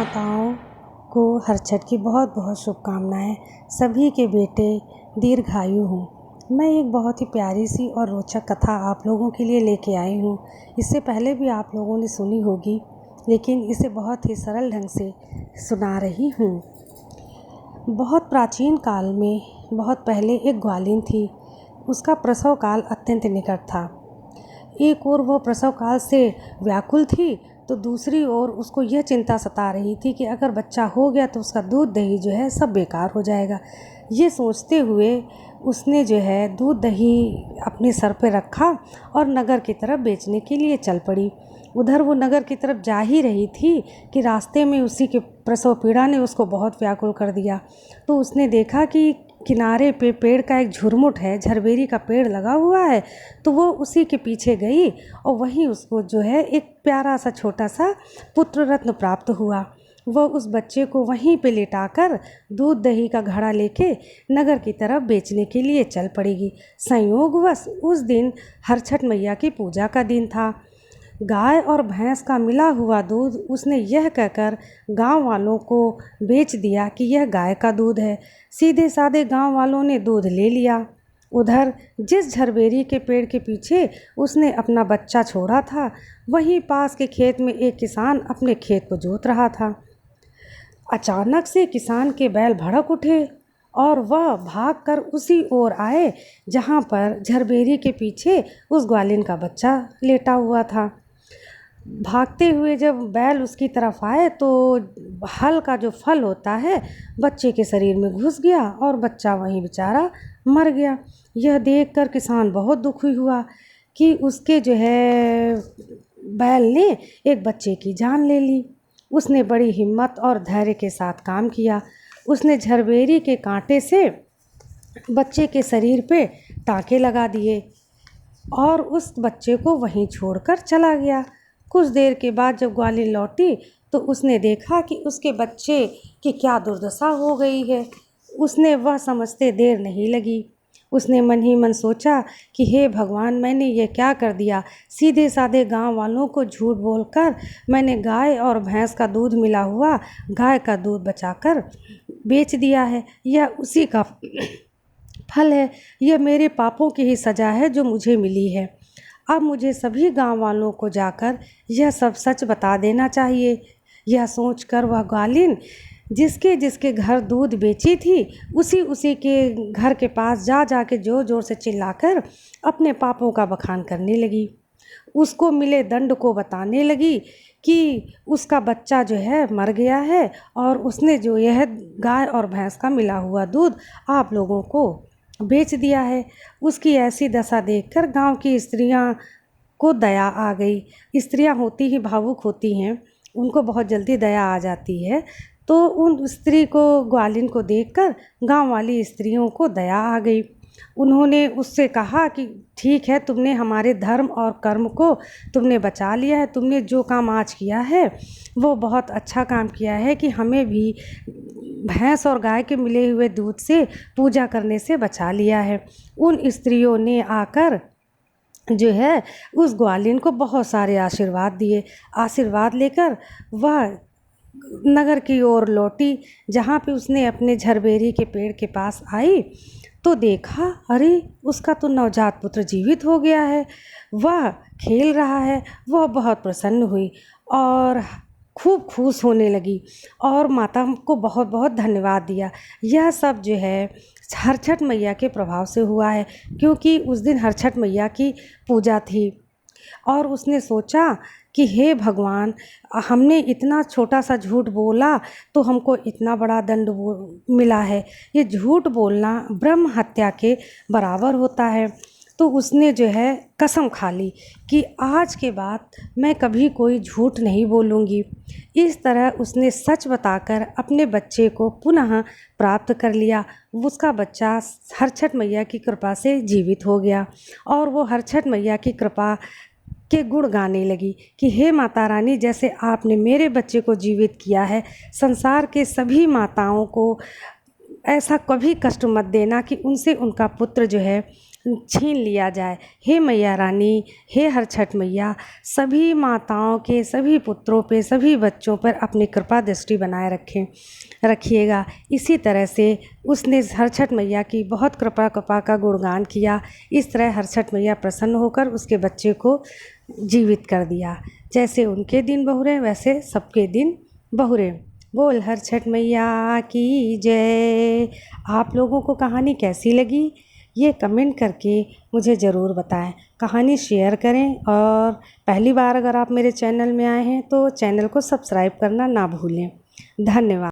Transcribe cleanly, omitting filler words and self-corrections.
माताओं को हरछठ की बहुत बहुत शुभकामनाएं। सभी के बेटे दीर्घायु हों। मैं एक बहुत ही प्यारी सी और रोचक कथा आप लोगों के लिए लेके आई हूँ। इससे पहले भी आप लोगों ने सुनी होगी, लेकिन इसे बहुत ही सरल ढंग से सुना रही हूँ। बहुत प्राचीन काल में, बहुत पहले एक ग्वालिन थी। उसका प्रसव काल अत्यंत निकट था। एक ओर वह प्रसव काल से व्याकुल थी, तो दूसरी ओर उसको यह चिंता सता रही थी कि अगर बच्चा हो गया तो उसका दूध दही जो है सब बेकार हो जाएगा। ये सोचते हुए उसने जो है दूध दही अपने सर पे रखा और नगर की तरफ बेचने के लिए चल पड़ी। उधर वो नगर की तरफ जा ही रही थी कि रास्ते में उसी के प्रसव पीड़ा ने उसको बहुत व्याकुल कर दिया। तो उसने देखा कि किनारे पे पेड़ का एक झुरमुट है, झरबेरी का पेड़ लगा हुआ है। तो वो उसी के पीछे गई और वहीं उसको जो है एक प्यारा सा छोटा सा पुत्र रत्न प्राप्त हुआ। वह उस बच्चे को वहीं पे लेटाकर दूध दही का घड़ा लेके नगर की तरफ बेचने के लिए चल पड़ेगी। संयोगवश उस दिन हरछठ मैया की पूजा का दिन था। गाय और भैंस का मिला हुआ दूध उसने यह कहकर गांव वालों को बेच दिया कि यह गाय का दूध है। सीधे साधे गांव वालों ने दूध ले लिया। उधर जिस झरबेरी के पेड़ के पीछे उसने अपना बच्चा छोड़ा था, वहीं पास के खेत में एक किसान अपने खेत को जोत रहा था। अचानक से किसान के बैल भड़क उठे और वह भागकर उसी ओर आए जहां पर झरबेरी के पीछे उस ग्वालिन का बच्चा लेटा हुआ था। भागते हुए जब बैल उसकी तरफ आए तो हल का जो फल होता है बच्चे के शरीर में घुस गया और बच्चा वहीं बेचारा मर गया। यह देखकर किसान बहुत दुखी हुआ कि उसके जो है बैल ने एक बच्चे की जान ले ली। उसने बड़ी हिम्मत और धैर्य के साथ काम किया। उसने झरबेरी के कांटे से बच्चे के शरीर पे टाँके लगा दिए और उस बच्चे को वहीं छोड़कर चला गया। कुछ देर के बाद जब ग्वालिन लौटी तो उसने देखा कि उसके बच्चे की क्या दुर्दशा हो गई है। उसने वह समझते देर नहीं लगी। उसने मन ही मन सोचा कि हे भगवान, मैंने ये क्या कर दिया। सीधे साधे गांव वालों को झूठ बोलकर मैंने गाय और भैंस का दूध मिला हुआ गाय का दूध बचाकर बेच दिया है। यह उसी का फल है। यह मेरे पापों की ही सज़ा है जो मुझे मिली है। अब मुझे सभी गांव वालों को जाकर यह सब सच बता देना चाहिए। यह सोचकर वह ग्वालिन जिसके जिसके घर दूध बेची थी उसी के घर के पास जा के जोर जोर से चिल्लाकर अपने पापों का बखान करने लगी। उसको मिले दंड को बताने लगी कि उसका बच्चा जो है मर गया है और उसने जो यह गाय और भैंस का मिला हुआ दूध आप लोगों को बेच दिया है। उसकी ऐसी दशा देखकर गांव की स्त्रियां को दया आ गई। स्त्रियां होती ही भावुक होती हैं, उनको बहुत जल्दी दया आ जाती है। तो उन स्त्री को ग्वालिन को देखकर गांव वाली स्त्रियों को दया आ गई। उन्होंने उससे कहा कि ठीक है, तुमने हमारे धर्म और कर्म को तुमने बचा लिया है। तुमने जो काम आज किया है वो बहुत अच्छा काम किया है कि हमें भी भैंस और गाय के मिले हुए दूध से पूजा करने से बचा लिया है। उन स्त्रियों ने आकर जो है उस ग्वालिन को बहुत सारे आशीर्वाद दिए। आशीर्वाद लेकर वह नगर की ओर लौटी, जहाँ पे उसने अपने झरबेरी के पेड़ के पास आई तो देखा, अरे उसका तो नवजात पुत्र जीवित हो गया है। वह खेल रहा है। वह बहुत प्रसन्न हुई और खूब खुश होने लगी और माता को बहुत बहुत धन्यवाद दिया। यह सब जो है हरछठ मैया के प्रभाव से हुआ है, क्योंकि उस दिन हरछठ मैया की पूजा थी। और उसने सोचा कि हे भगवान, हमने इतना छोटा सा झूठ बोला तो हमको इतना बड़ा दंड मिला है। ये झूठ बोलना ब्रह्म हत्या के बराबर होता है। तो उसने जो है कसम खा ली कि आज के बाद मैं कभी कोई झूठ नहीं बोलूँगी। इस तरह उसने सच बताकर अपने बच्चे को पुनः प्राप्त कर लिया। उसका बच्चा हरछठ मैया की कृपा से जीवित हो गया और वो हरछठ मैया की कृपा के गुण गाने लगी कि हे माता रानी, जैसे आपने मेरे बच्चे को जीवित किया है, संसार के सभी माताओं को ऐसा कभी कष्ट मत देना कि उनसे उनका पुत्र जो है छीन लिया जाए। हे मैया रानी, हे हर छठ मैया, सभी माताओं के, सभी पुत्रों पे, सभी बच्चों पर अपनी कृपा दृष्टि बनाए रखिएगा। इसी तरह से उसने हर छठ मैया की बहुत कृपा का गुणगान किया। इस तरह हर छठ मैया प्रसन्न होकर उसके बच्चे को जीवित कर दिया। जैसे उनके दिन बहुरे वैसे सबके दिन बहुरे। बोल हर छठ मैया की जय। आप लोगों को कहानी कैसी लगी ये कमेंट करके मुझे ज़रूर बताएं। कहानी शेयर करें और पहली बार अगर आप मेरे चैनल में आए हैं तो चैनल को सब्सक्राइब करना ना भूलें। धन्यवाद।